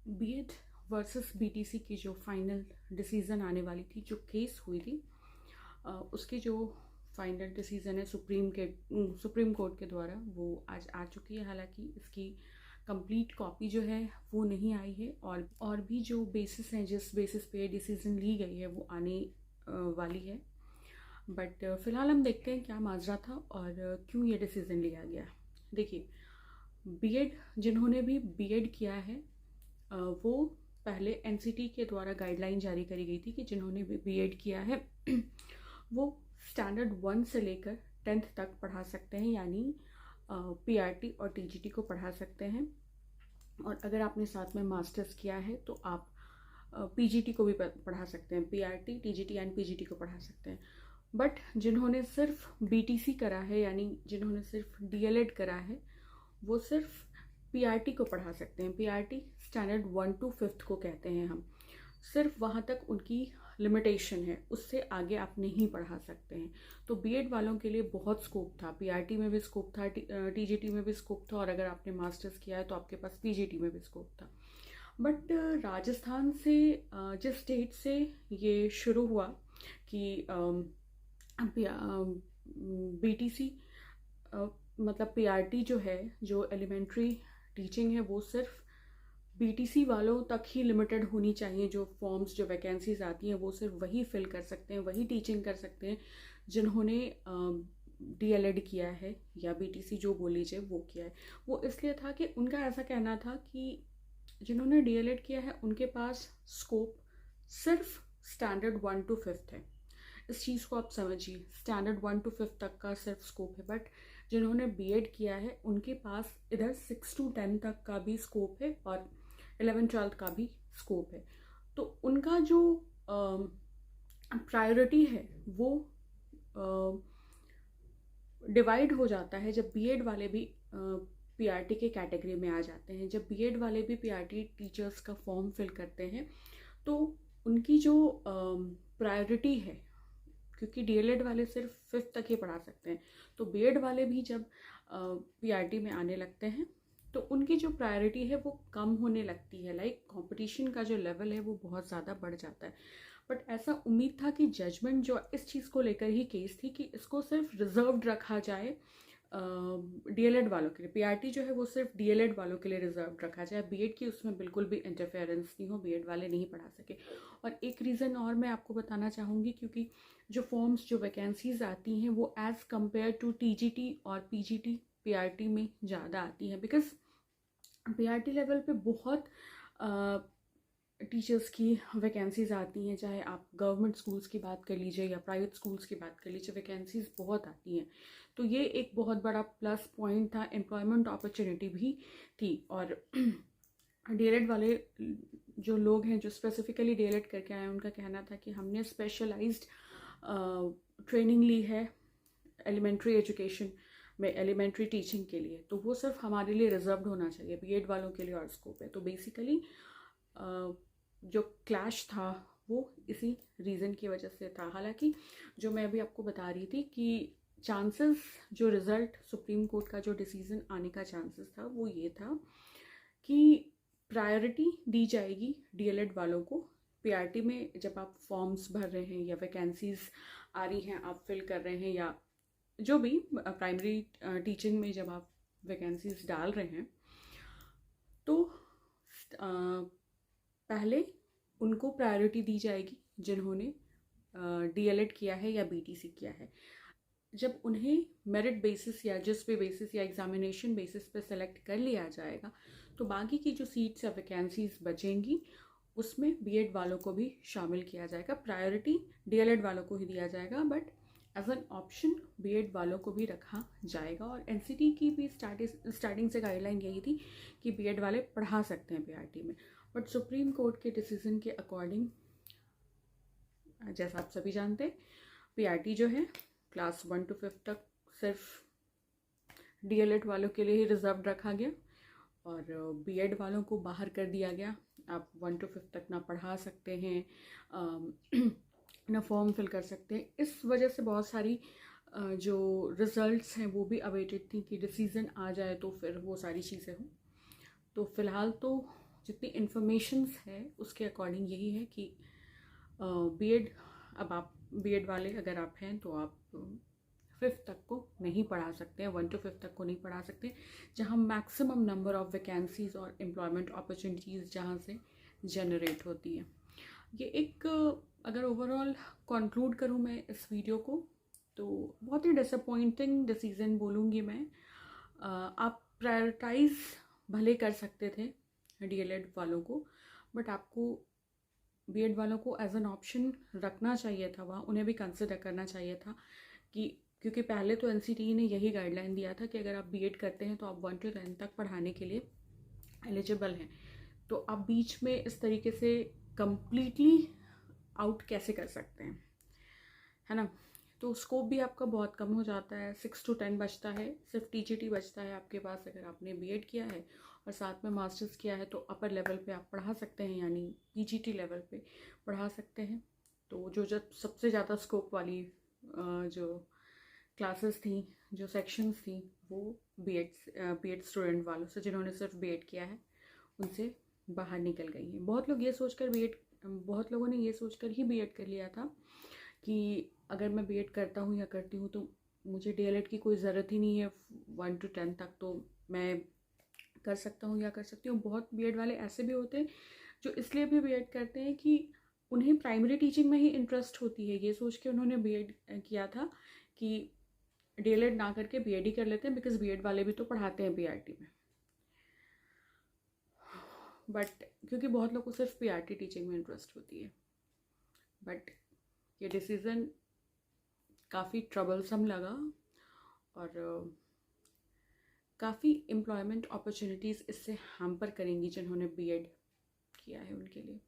BEd versus BTC की जो final decision आने वाली थी, जो केस हुई थी, उसकी जो फाइनल डिसीज़न है सुप्रीम कोर्ट के द्वारा, वो आज आ चुकी है। हालांकि इसकी कंप्लीट कॉपी जो है वो नहीं आई है, और भी जो बेसिस हैं जिस बेसिस पे डिसीज़न ली गई है वो आने वाली है। बट फ़िलहाल हम देखते हैं क्या माजरा था और क्यों ये डिसीज़न लिया गया। देखिए, बीएड जिन्होंने भी बीएड किया है, वो पहले एनसीटी के द्वारा गाइडलाइन जारी करी गई थी कि जिन्होंने भी बीएड किया है वो स्टैंडर्ड 1 से लेकर 10th तक पढ़ा सकते हैं, यानी पीआरटी और टीजीटी को पढ़ा सकते हैं। और अगर आपने साथ में मास्टर्स किया है तो आप पीजीटी को भी पढ़ा सकते हैं, पीआरटी, टीजीटी एंड पीजीटी को पढ़ा सकते हैं। बट जिन्होंने सिर्फ बीटीसी करा है, यानी जिन्होंने सिर्फ डीएलएड करा है, वो सिर्फ पीआरटी को पढ़ा सकते हैं। पीआरटी स्टैंडर्ड 1 to 5th को कहते हैं हम। सिर्फ वहाँ तक उनकी लिमिटेशन है, उससे आगे आप नहीं पढ़ा सकते हैं। तो बीएड वालों के लिए बहुत स्कोप था, पीआरटी में भी स्कोप था, टीजीटी में भी स्कोप था, और अगर आपने मास्टर्स किया है तो आपके पास पीजीटी में भी स्कोप था। बट राजस्थान से, जिस स्टेट से ये शुरू हुआ कि बीटीसी, मतलब पीआरटी जो है, जो एलिमेंट्री टीचिंग है, वो सिर्फ बीटीसी वालों तक ही लिमिटेड होनी चाहिए। जो फॉर्म्स, जो वैकेंसीज आती हैं, वो सिर्फ वही फिल कर सकते हैं, वही टीचिंग कर सकते हैं जिन्होंने डीएलएड किया है या बीटीसी जो बोल लीजिए वो किया है। वो इसलिए था कि उनका ऐसा कहना था कि जिन्होंने डीएलएड किया है उनके पास स्कोप सिर्फ स्टैंडर्ड 1 to 5th है। इस चीज़ को आप समझिए, स्टैंडर्ड 1 to 5th तक का सिर्फ स्कोप है। बट जिन्होंने बीएड किया है उनके पास इधर 6 to 10 तक का भी स्कोप है और 11th-12th का भी स्कोप है। तो उनका जो प्रायोरिटी है वो डिवाइड हो जाता है जब बीएड वाले भी पीआरटी के कैटेगरी में आ जाते हैं। जब बीएड वाले भी पीआरटी टीचर्स का फॉर्म फिल करते हैं तो उनकी जो प्रायोरिटी है, क्योंकि डीएलएड वाले सिर्फ 5th तक ही पढ़ा सकते हैं, तो बीएड वाले भी जब पीआरटी में आने लगते हैं तो उनकी जो प्रायोरिटी है वो कम होने लगती है। लाइक कंपटीशन का जो लेवल है वो बहुत ज़्यादा बढ़ जाता है। बट ऐसा उम्मीद था कि जजमेंट जो इस चीज़ को लेकर ही केस थी कि इसको सिर्फ रिजर्व्ड रखा जाए डीएलएड वालों के लिए। पीआरटी जो है वो सिर्फ डीएलएड वालों के लिए रिजर्व रखा जाए, बीएड की उसमें बिल्कुल भी इंटरफेरेंस नहीं हो, बीएड वाले नहीं पढ़ा सके। और एक रीज़न और मैं आपको बताना चाहूँगी, क्योंकि जो फॉर्म्स, जो वैकेंसीज आती हैं वो एज़ कम्पेयर टू टीजीटी और पीजीटी पीआरटी में ज़्यादा आती हैं। बिकॉज पीआरटी लेवल पे बहुत टीचर्स की वैकेंसीज आती हैं, चाहे आप गवर्नमेंट स्कूल्स की बात कर लीजिए या प्राइवेट स्कूल्स की बात कर लीजिए, वैकेंसीज बहुत आती हैं। तो ये एक बहुत बड़ा प्लस पॉइंट था, एम्प्लॉयमेंट अपॉर्चुनिटी भी थी। और डीएलएड वाले जो लोग हैं, जो स्पेसिफिकली डीएलएड करके आए हैं, उनका कहना था कि हमने स्पेशलाइज्ड ट्रेनिंग ली है एलिमेंट्री एजुकेशन में, एलिमेंट्री टीचिंग के लिए, तो वो सिर्फ हमारे लिए रिजर्व्ड होना चाहिए। बीएड वालों के लिए और स्कोप है। तो बेसिकली जो क्लैश था वो इसी रीज़न की वजह से था। हालांकि जो मैं अभी आपको बता रही थी कि चांसेस, जो रिज़ल्ट सुप्रीम कोर्ट का जो डिसीज़न आने का चांसेस था वो ये था कि प्रायोरिटी दी जाएगी डीएलएड वालों को। पीआरटी में जब आप फॉर्म्स भर रहे हैं या वैकेंसीज आ रही हैं आप फिल कर रहे हैं, या जो भी प्राइमरी टीचिंग में जब आप वैकेंसीज डाल रहे हैं, तो पहले उनको प्रायोरिटी दी जाएगी जिन्होंने डीएलएड किया है या बीटीसी किया है। जब उन्हें मेरिट बेसिस या जिस भी बेसिस या एग्जामिनेशन बेसिस पे सेलेक्ट कर लिया जाएगा, तो बाकी की जो सीट्स या वैकेंसीज बचेंगी उसमें बीएड वालों को भी शामिल किया जाएगा। प्रायोरिटी डीएलएड वालों को ही दिया जाएगा, but as an option BEd वालों को भी रखा जाएगा। और एनसीटी की भी स्टार्टिंग से गाइडलाइन यही थी कि बीएड वाले पढ़ा सकते हैं पीआरटी में। बट सुप्रीम कोर्ट के डिसीजन के अकॉर्डिंग, जैसा आप सभी जानते हैं, पीआरटी जो है क्लास 1 to 5 तक सिर्फ डीएलएड वालों के लिए ही रिजर्व रखा गया और बीएड वालों को बाहर कर दिया गया। आप 1 to 5 तक ना पढ़ा सकते हैं, ना फॉर्म फिल कर सकते हैं। इस वजह से बहुत सारी जो रिजल्ट्स हैं वो भी अवेटेड थी कि डिसीज़न आ जाए तो फिर वो सारी चीज़ें हों। तो फ़िलहाल तो जितनी इन्फॉर्मेशंस है उसके अकॉर्डिंग यही है कि बीएड, अब आप बीएड वाले अगर आप हैं तो आप 5th तक को नहीं पढ़ा सकते हैं, 1 to 5th तक को नहीं पढ़ा सकते, जहाँ मैक्सिमम नंबर ऑफ वैकेंसीज और एम्प्लॉयमेंट अपॉर्चुनिटीज़ जहाँ से जनरेट होती है। ये एक, अगर ओवरऑल कंक्लूड करूँ मैं इस वीडियो को, तो बहुत ही डिसअपॉइंटिंग डिसीज़न बोलूँगी मैं। आप प्रायोरिटाइज भले कर सकते थे डीएलएड वालों को, बट आपको बीएड वालों को एज एन ऑप्शन रखना चाहिए था, वहाँ उन्हें भी कंसिडर करना चाहिए था कि, क्योंकि पहले तो एनसीटीई ने यही गाइडलाइन दिया था कि अगर आप बीएड करते हैं तो आप 1 to 10 तक पढ़ाने के लिए एलिजिबल हैं। तो आप बीच में इस तरीके से कंप्लीटली आउट कैसे कर सकते हैं, है ना। तो स्कोप भी आपका बहुत कम हो जाता है, 6 to 10 बचता है, सिर्फ टीजीटी बचता है आपके पास। अगर आपने बीएड किया है और साथ में मास्टर्स किया है तो अपर लेवल पे आप पढ़ा सकते हैं, यानी पीजीटी लेवल पे पढ़ा सकते हैं। तो जो सबसे ज़्यादा स्कोप वाली जो क्लासेस थी, जो सेक्शंस थी, वो बीएड स्टूडेंट वालों से, जिन्होंने सिर्फ बीएड किया है, उनसे बाहर निकल गई हैं। बहुत लोगों ने ये सोचकर ही बीएड कर लिया था कि अगर मैं बीएड करता हूँ या करती हूँ तो मुझे डीएलएड की कोई ज़रूरत ही नहीं है, 1 to 10 तक तो मैं कर सकता हूँ या कर सकती हूँ। बहुत बीएड वाले ऐसे भी होते हैं जो इसलिए भी बीएड करते हैं कि उन्हें प्राइमरी टीचिंग में ही इंटरेस्ट होती है, ये सोच के उन्होंने बीएड किया था कि डीएलएड ना करके बीएड ही कर लेते हैं, बिकॉज बीएड वाले भी तो पढ़ाते हैं पीआरटी में। बट क्योंकि बहुत लोगों को सिर्फ पीआरटी टीचिंग में इंटरेस्ट होती है, बट ये डिसीज़न काफ़ी ट्रबलसम लगा और काफ़ी एम्प्लॉयमेंट अपॉर्चुनिटीज़ इससे हैम्पर करेंगी जिन्होंने बीएड किया है उनके लिए।